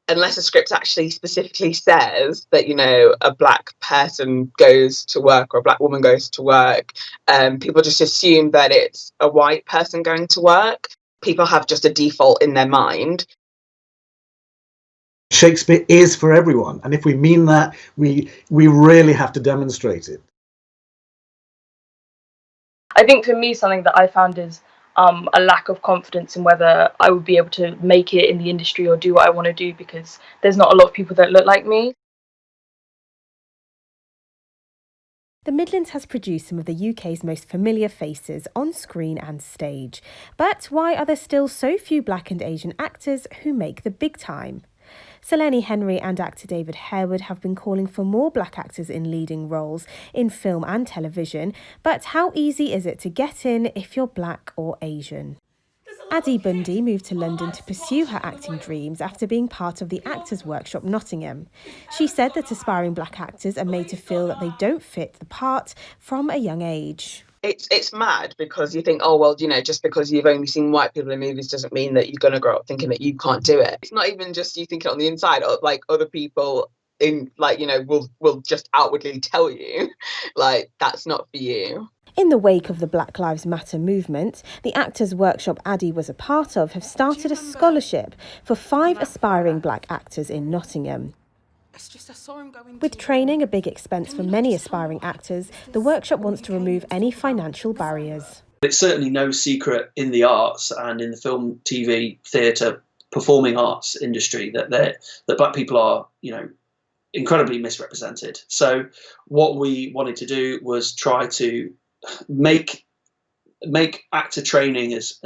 unless a script actually specifically says that, a black person goes to work or a black woman goes to work, people just assume that it's a white person going to work. People have just a default in their mind. Shakespeare is for everyone, and if we mean that, we really have to demonstrate it. I think for me, something that I found is a lack of confidence in whether I would be able to make it in the industry or do what I want to do, because there's not a lot of people that look like me. The Midlands has produced some of the UK's most familiar faces on screen and stage. But why are there still so few black and Asian actors who make the big time? Selene Henry and actor David Harewood have been calling for more black actors in leading roles in film and television, but how easy is it to get in if you're black or Asian? Addie Bundy moved to London to pursue her acting dreams after being part of the Actors Workshop Nottingham. She said that aspiring black actors are made to feel that they don't fit the part from a young age. It's mad because you think, oh, well, just because you've only seen white people in movies doesn't mean that you're going to grow up thinking that you can't do it. It's not even just you think it on the inside, or like other people in will just outwardly tell you like that's not for you. In the wake of the Black Lives Matter movement, the Actors Workshop Addie was a part of have started a scholarship for 5 aspiring black actors in Nottingham. With training a big expense for many aspiring actors, the workshop wants to remove any financial barriers. It's certainly no secret in the arts and in the film, TV, theatre, performing arts industry that black people are, incredibly misrepresented. So what we wanted to do was try to make actor training as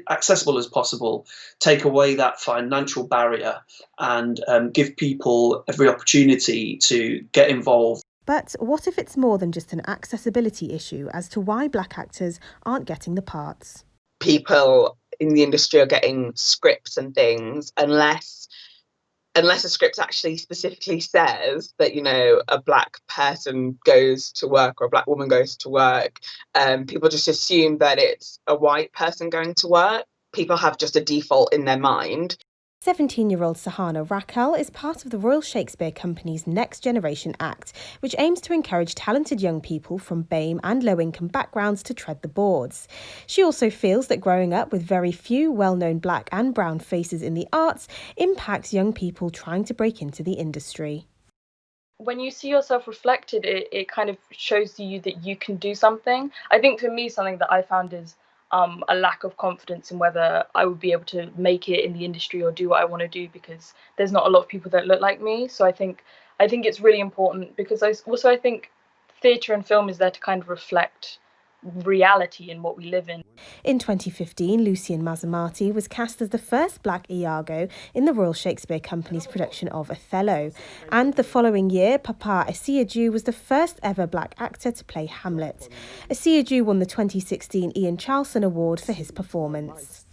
accessible as possible, take away that financial barrier, and give people every opportunity to get involved. But what if it's more than just an accessibility issue as to why black actors aren't getting the parts? People in the industry are getting scripts and things unless a script actually specifically says that, a black person goes to work or a black woman goes to work. People just assume that it's a white person going to work. People have just a default in their mind. 17-year-old Sahana Rakel is part of the Royal Shakespeare Company's Next Generation Act, which aims to encourage talented young people from BAME and low-income backgrounds to tread the boards. She also feels that growing up with very few well-known black and brown faces in the arts impacts young people trying to break into the industry. When you see yourself reflected, it kind of shows to you that you can do something. I think for me, something that I found is a lack of confidence in whether I would be able to make it in the industry or do what I want to do, because there's not a lot of people that look like me. So I think it's really important, because I think theatre and film is there to kind of reflect reality in what we live in. In 2015, Lucien Masamati was cast as the first black Iago in the Royal Shakespeare Company's production of Othello. And the following year, Papa Esiagu was the first ever black actor to play Hamlet. Esiagu won the 2016 Ian Charleson Award for his performance.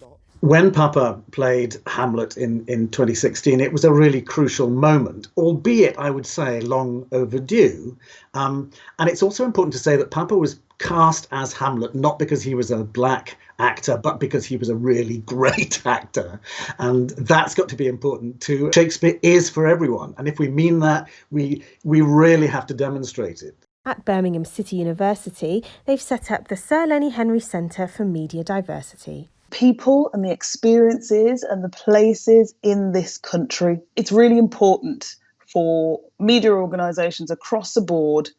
When Papa played Hamlet in 2016, it was a really crucial moment, albeit, I would say, long overdue. And it's also important to say that Papa was cast as Hamlet not because he was a black actor, but because he was a really great actor. And that's got to be important too. Shakespeare is for everyone. And if we mean that, we really have to demonstrate it. At Birmingham City University, they've set up the Selene Henry Centre for Media Diversity. People and the experiences and the places in this country. It's really important for media organisations across the board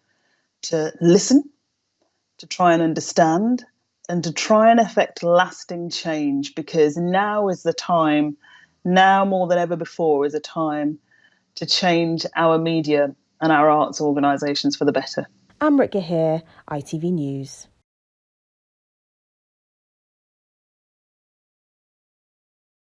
to listen, to try and understand, and to try and effect lasting change, because now is the time, now more than ever before, is a time to change our media and our arts organisations for the better. Amrit Gahir, ITV News.